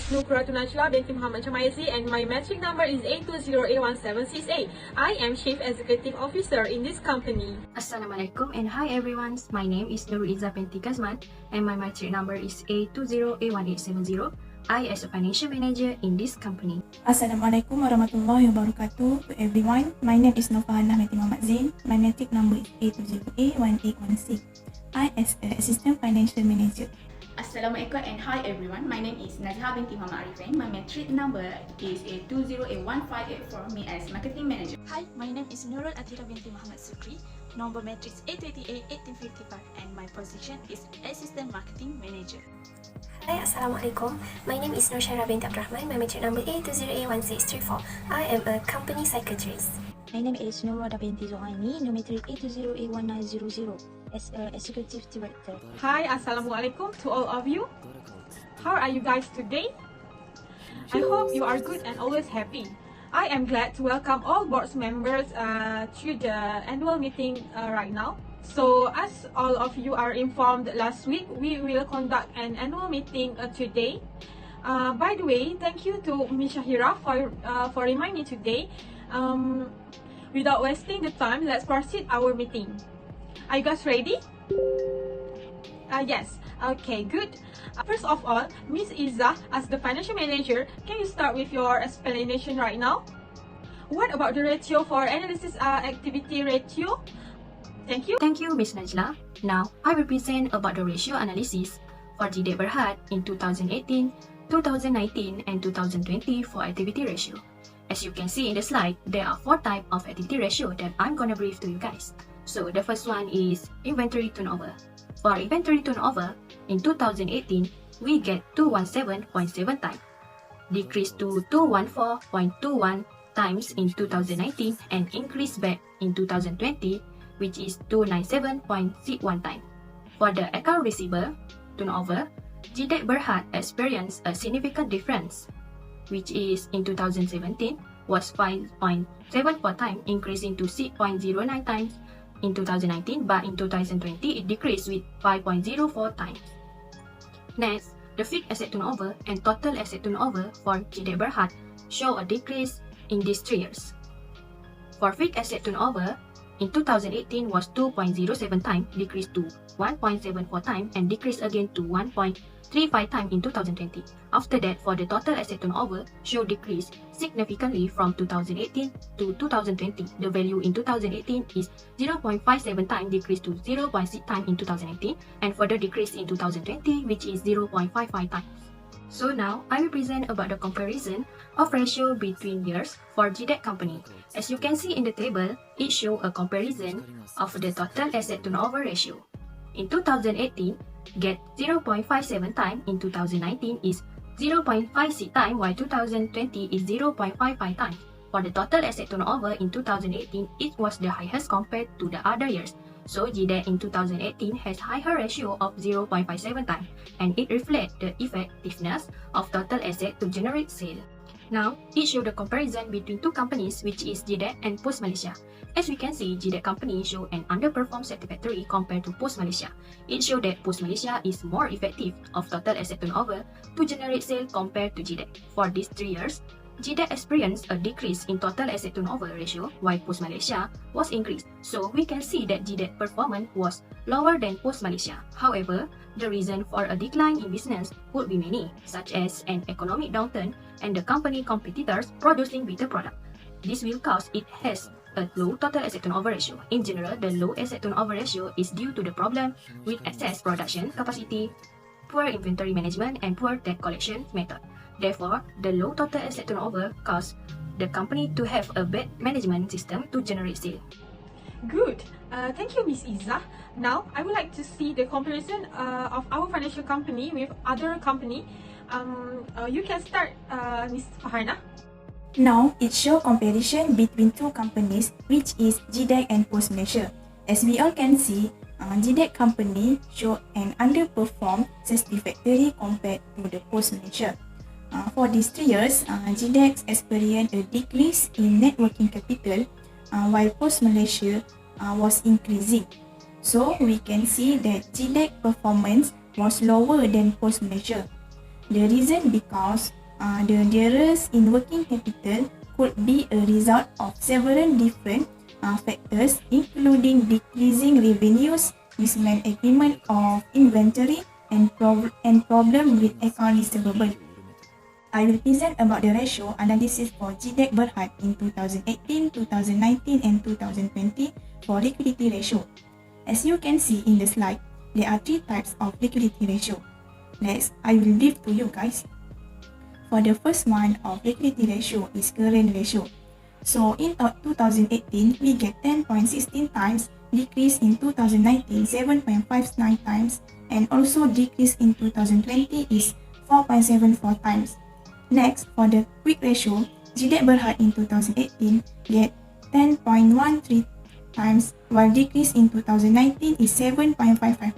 QURROTU NAJLA binti Muhammad JAMAIZI and my metric number is A20A1768. I am Chief Executive Officer in this company. Assalamualaikum and hi everyone. My name is NURUL binti GAZMAN and my metric number is A20A1870. I as a financial manager in this company. Assalamualaikum warahmatullahi wabarakatuh to everyone. My name is NURUL binti Muhammad Zain. My metric number is A20A1816. I as an assistant financial manager. Assalamualaikum and hi everyone. My name is NAZIHA binti Muhammad ARIFIN. My metric number is A20A1584. Me as marketing manager. Hi, my name is NURUL binti Muhammad SUKRI. Number matrix A20A1855 and my position is assistant marketing manager. Hi, Assalamualaikum. My name is NURSYAHIRAH binti ABDUL. My metric number A20A1634. I am a company psychiatrist. My name is NURUL binti ZURHAINI. Metric A20A1900 as a executive director. Hi, Assalamualaikum to all of you. How are you guys today? I hope you are good and always happy. I am glad to welcome all board members to the annual meeting right now. So as all of you are informed last week, we will conduct an annual meeting today. By the way, thank you to Ms. SYAHIRAH for reminding me today. Without wasting the time, let's proceed our meeting. Are you guys ready? Yes. Okay, good. First of all, Ms. IZZAH, as the financial manager, can you start with your explanation right now? What about the ratio for analysis activity ratio? Thank you. Thank you, Ms. Najla. Now, I will present about the ratio analysis for GDEC Berhad in 2018, 2019 and 2020 for activity ratio. As you can see in the slide, there are 4 types of activity ratio that I'm gonna brief to you guys. So the first one is inventory turnover. For inventory turnover, in 2018, we get 217.7 times, decreased to 214.21 times in 2019 and increased back in 2020, which is 297.61 times. For the account receivable turnover, GDEC Berhad experienced a significant difference, which is in 2017 was 5.74 times, increasing to 6.09 times in 2019, but in 2020 it decreased with 5.04 times. Next, the fixed asset turnover and total asset turnover for GDEC Berhad show a decrease in these 3 years. For fixed asset turnover, in 2018 was 2.07 times, decreased to 1.74 times and decreased again to 1.35 times in 2020. After that, for the total asset turnover, show decrease significantly from 2018 to 2020. The value in 2018 is 0.57 times, decreased to 0.6 times in 2018, and further decrease in 2020, which is 0.55 times. So now, I will present about the comparison of ratio between years for GDEC company. As you can see in the table, it shows a comparison of the total asset turnover ratio. In 2018, get 0.57 times, in 2019 is 0.56 times, while 2020 is 0.55 times. For the total asset turnover in 2018, it was the highest compared to the other years. So GDEC in 2018 has higher ratio of 0.57 times, and it reflects the effectiveness of total asset to generate sale. Now, it shows the comparison between 2 companies, which is GDEC and Post Malaysia. As we can see, GDEC company show an underperform satisfactory compared to Post Malaysia. It shows that Post Malaysia is more effective of total asset turnover to generate sale compared to GDEC. For these 3 years, GDEC experienced a decrease in total asset turnover ratio, while Post Malaysia was increased. So we can see that GDEC performance was lower than Post Malaysia. However, the reason for a decline in business could be many, such as an economic downturn and the company competitors producing better product. This will cause it has a low total asset turnover ratio. In general, the low asset turnover ratio is due to the problem with excess production capacity, poor inventory management, and poor debt collection method. Therefore, the low total asset turnover caused the company to have a bad management system to generate sale. Good. Thank you, Ms. IZZAH. Now, I would like to see the comparison of our financial company with other company. You can start, Ms. Farhana. Now, it shows comparison between 2 companies, which is GDEC and Post Malaysia. As we all can see, GDEC company show an underperform satisfactory compared to the Post Malaysia. For these 3 years, GDEC experienced a decrease in net working capital, while Post Malaysia was increasing. So we can see that GDEC performance was lower than Post Malaysia. The reason because The dearest in working capital could be a result of several different factors, including decreasing revenues, mismatch agreement of inventory, and problem with account receivable. I will present about the ratio analysis for GDEC Berhad in 2018, 2019 and 2020 for liquidity ratio. As you can see in the slide, there are three types of liquidity ratio. Next, I will brief to you guys. For the first one of liquidity ratio is current ratio. So in 2018, we get 10.16 times, decrease in 2019 7.59 times, and also decrease in 2020 is 4.74 times. Next, for the quick ratio, GDEC Berhad in 2018 get 10.13 times, while decrease in 2019 is 7.55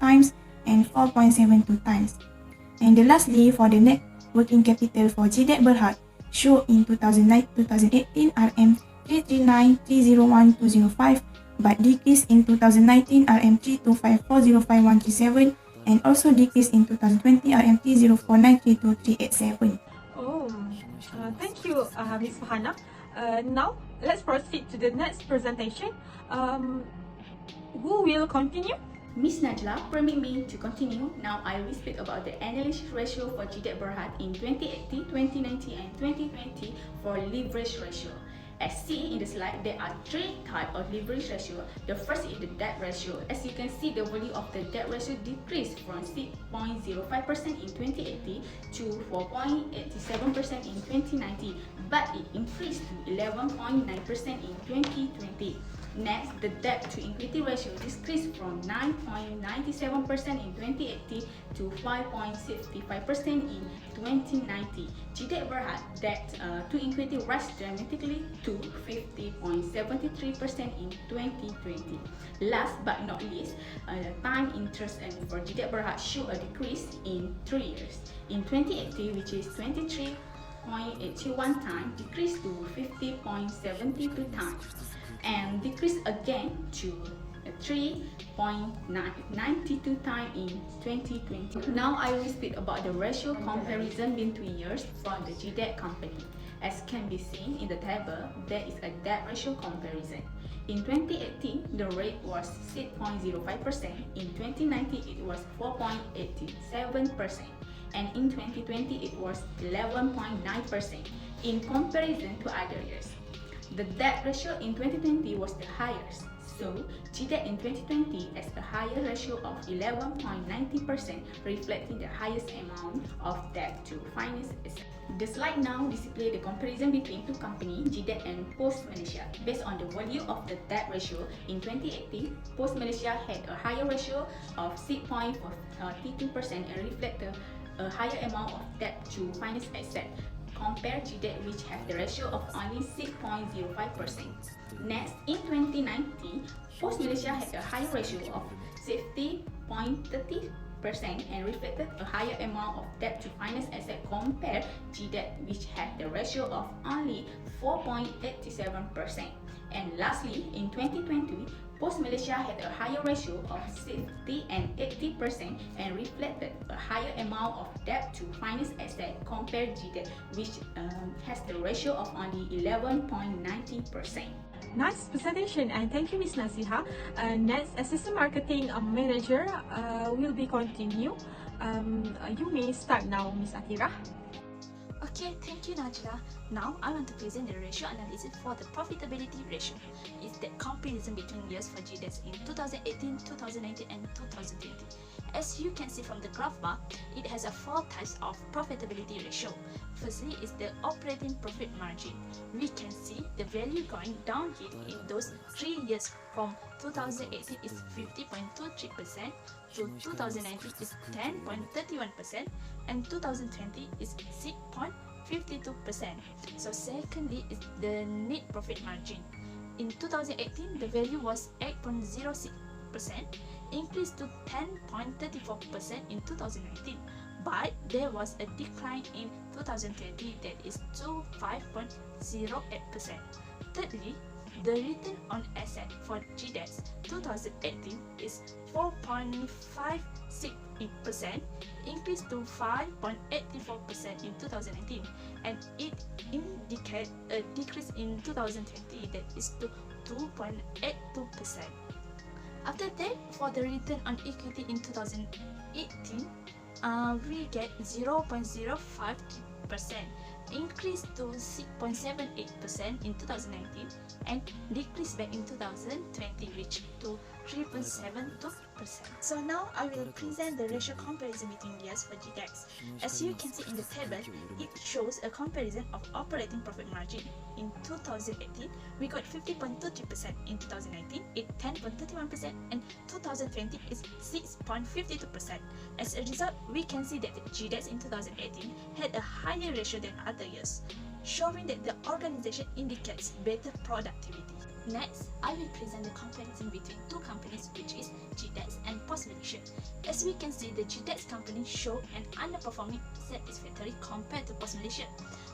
times and 4.72 times. And lastly, for the net working capital for GDEC Berhad, show in 2018 RM 339301205, but decrease in 2019 RM 325405137, and also decrease in 2020 RM 304932387. Thank you, Ms. Fahana. Now, let's proceed to the next presentation. Who will continue? Miss Najla, permit me to continue. Now I will speak about the analysis ratio for GDEC Berhad in 2018, 2019 and 2020 for leverage ratio. As seen in the slide, there are three types of leverage ratio. The first is the debt ratio. As you can see, the value of the debt ratio decreased from 6.05% in 2018 to 4.87% in 2019, but it increased to 11.9% in 2020. Next, the debt to equity ratio decreased from 9.97% in 2018 to 5.65% in 2019. GDEC Berhad debt to equity rose dramatically to 50.73% in 2020. Last but not least, the time interest earned for GDEC Berhad showed a decrease in 3 years. In 2018, which is 23.81 times, decreased to 50.72 times, and decreased again to 3.92 times in 2020. Now I will speak about the ratio comparison between years from the GDEC company. As can be seen in the table, there is a debt ratio comparison. In 2018, the rate was 6.05%. In 2019, it was 4.87%. And in 2020, it was 11.9% in comparison to other years. The debt ratio in 2020 was the highest, so GDEC in 2020 has a higher ratio of 11.90%, reflecting the highest amount of debt to finance assets. The slide now displays the comparison between two companies, GDEC and Post Malaysia. Based on the value of the debt ratio in 2018, Post Malaysia had a higher ratio of 6.42% and reflected a higher amount of debt to finance assets, compared to GDEC, which has the ratio of only 6.05%. Next, in 2019, Post Malaysia had a higher ratio of 60.30% and reflected a higher amount of debt to finance assets compared to GDEC, which had the ratio of only 4.87%. And lastly, in 2020, Post Malaysia had a higher ratio of 60 and 80% and reflected a higher amount of debt to finance assets compared to GDEC, which has the ratio of only 11.90%. Nice presentation, and thank you, Ms. Naziha. Next, Assistant Marketing Manager will be continue. You may start now, Ms. ATHIRAH. Okay, thank you, Najla. Now I want to present the ratio analysis for the profitability ratio. It's the comparison between years for GDEC in 2018, 2019 and 2020. As you can see from the graph bar, it has a 4 types of profitability ratio. Firstly is the operating profit margin. We can see the value going downhill in those 3 years. From 2018 is 50.23%, to 2019 is 10.31%, and 2020 is 6.52%. So secondly is the net profit margin. In 2018, the value was 8.06%, increased to 10.34% in 2019, but there was a decline in 2020 that is to 5.08%. Thirdly, The return on asset for GDEX 2018 is 4.568%, increased to 5.84% in 2019, and it indicates a decrease in 2020 that is to 2.82%. After that, for the return on equity in 2018, we get 0.053%, increased to 6.78% in 2019, and decreased back in 2020, which to 3.72%. So now I will present the ratio comparison between years for GDEX. As you can see in the table, it shows a comparison of operating profit margin. In 2018, we got 50.23%, in 2019, it 10.31%, and 2020 is 6.52%. As a result, we can see that GDEX in 2018 had a higher ratio than other years, showing that the organization indicates better productivity. Next, I will present the comparison between two companies, which is GDEX and Post Malaysia. As we can see, the GDEX company show an underperforming satisfactory compared to Post Malaysia.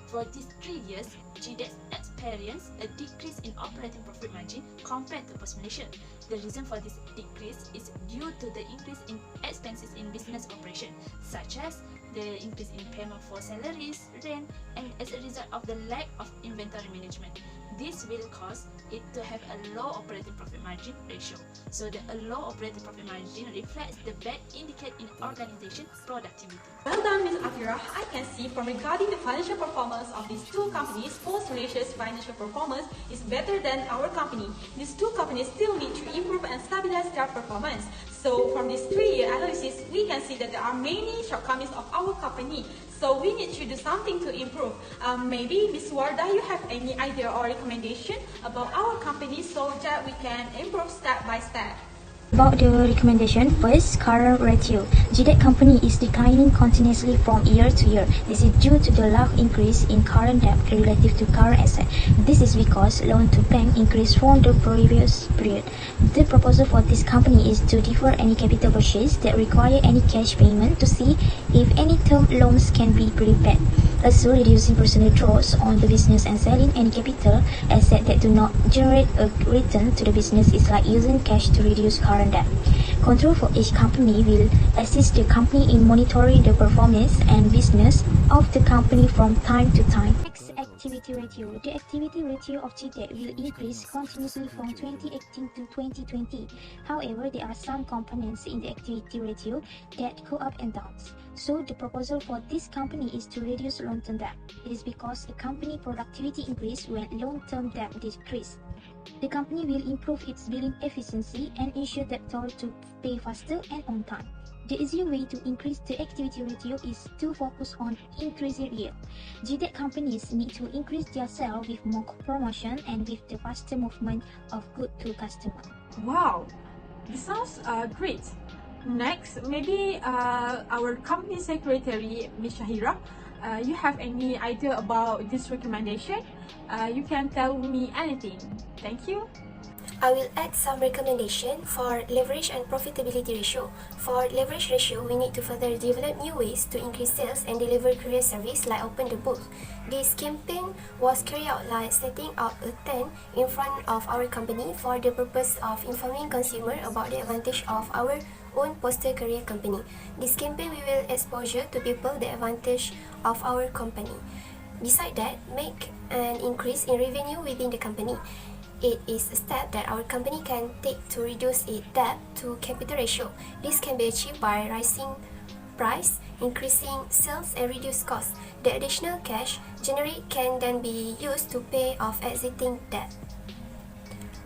For these 3 years, GDEX experienced a decrease in operating profit margin compared to Post Malaysia. The reason for this decrease is due to the increase in expenses in business operation, such as the increase in payment for salaries, rent, and as a result of the lack of inventory management. This will cause it to have a low operating profit margin ratio. So the low operating profit margin reflects the bad indicate in organization productivity. Well done, Ms. ATHIRAH. I can see from regarding the financial performance of these two companies, Post Malaysia's financial performance is better than our company. These two companies still need to improve and stabilize their performance. So from this 3-year analysis, we can see that there are many shortcomings of our company. So we need to do something to improve. Maybe Ms. Wardah, you have any idea or recommendation about our company so that we can improve step by step? About the recommendation, first, current ratio. GDEX company is declining continuously from year to year. This is due to the large increase in current debt relative to current asset. This is because loan to bank increased from the previous period. The proposal for this company is to defer any capital purchase that require any cash payment to see if any term loans can be prepaid. Also, reducing personal draws on the business and selling any capital asset that do not generate a return to the business is like using cash to reduce current debt. Control for each company will assist the company in monitoring the performance and business of the company from time to time. Next, activity ratio. The activity ratio of GDEX will increase continuously from 2018 to 2020. However, there are some components in the activity ratio that go up and down. So the proposal for this company is to reduce long-term debt. It is because the company productivity increase when long-term debt decrease. The company will improve its billing efficiency and ensure debtors to pay faster and on time. The easier way to increase the activity ratio is to focus on increasing yield. GDEX companies need to increase their sales with more promotion and with the faster movement of goods to customer. Wow, this sounds great. Next, maybe our company secretary, Ms. SYAHIRAH, you have any idea about this recommendation? You can tell me anything. Thank you. I will add some recommendation for leverage and profitability ratio. For leverage ratio, we need to further develop new ways to increase sales and deliver courier service like open the book. This campaign was carried out like setting up a tent in front of our company for the purpose of informing consumer about the advantage of our own postal courier company. This campaign we will exposure to people the advantage of our company. Besides that, make an increase in revenue within the company. It is a step that our company can take to reduce its debt to capital ratio. This can be achieved by rising price, increasing sales and reduce costs. The additional cash generated can then be used to pay off existing debt.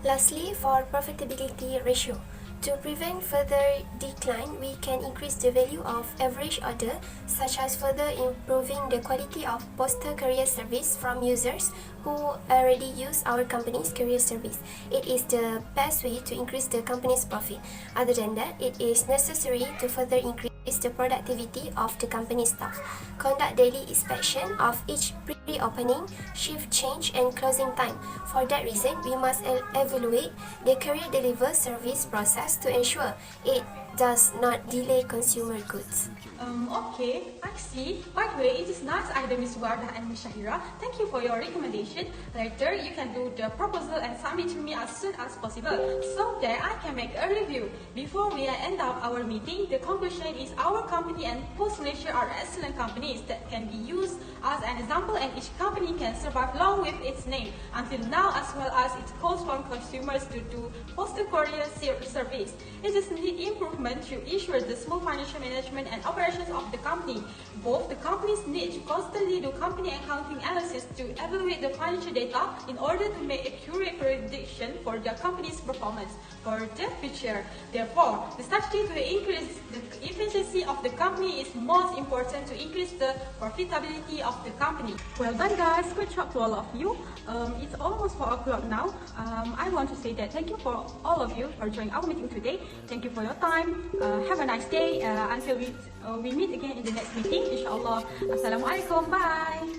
Lastly, for profitability ratio. To prevent further decline, we can increase the value of average order, such as further improving the quality of postal courier service from users who already use our company's courier service. It is the best way to increase the company's profit. Other than that, it is necessary to further increase the productivity of the company's staff. Conduct daily inspection of each pre-opening, shift change and closing time. For that reason, we must evaluate the courier deliver service process to ensure it does not delay consumer goods. Okay, I see. By the way, it is nice either Miss Wardah and Miss SYAHIRAH. Thank you for your recommendation. Later, you can do the proposal and submit to me as soon as possible so that I can make a review. Before we end up our meeting, the conclusion is our company and Post Malaysia are excellent companies that can be used as an example, and each company can survive long with its name until now, as well as it calls for consumers to do postal courier service. It just need improvement to ensure the smooth financial management and operations of the company. Both the companies need to constantly do company accounting analysis to evaluate the financial data in order to make accurate prediction for the company's performance for the future. Therefore, the strategy to increase the efficiency of the company is most important to increase the profitability of the company. Well done, guys. Good job to all of you. It's almost 4 o'clock now. I want to say that thank you for all of you for joining our meeting today. Thank you for your time. Have a nice day until we meet again in the next meeting. Inshallah. Assalamualaikum. Bye.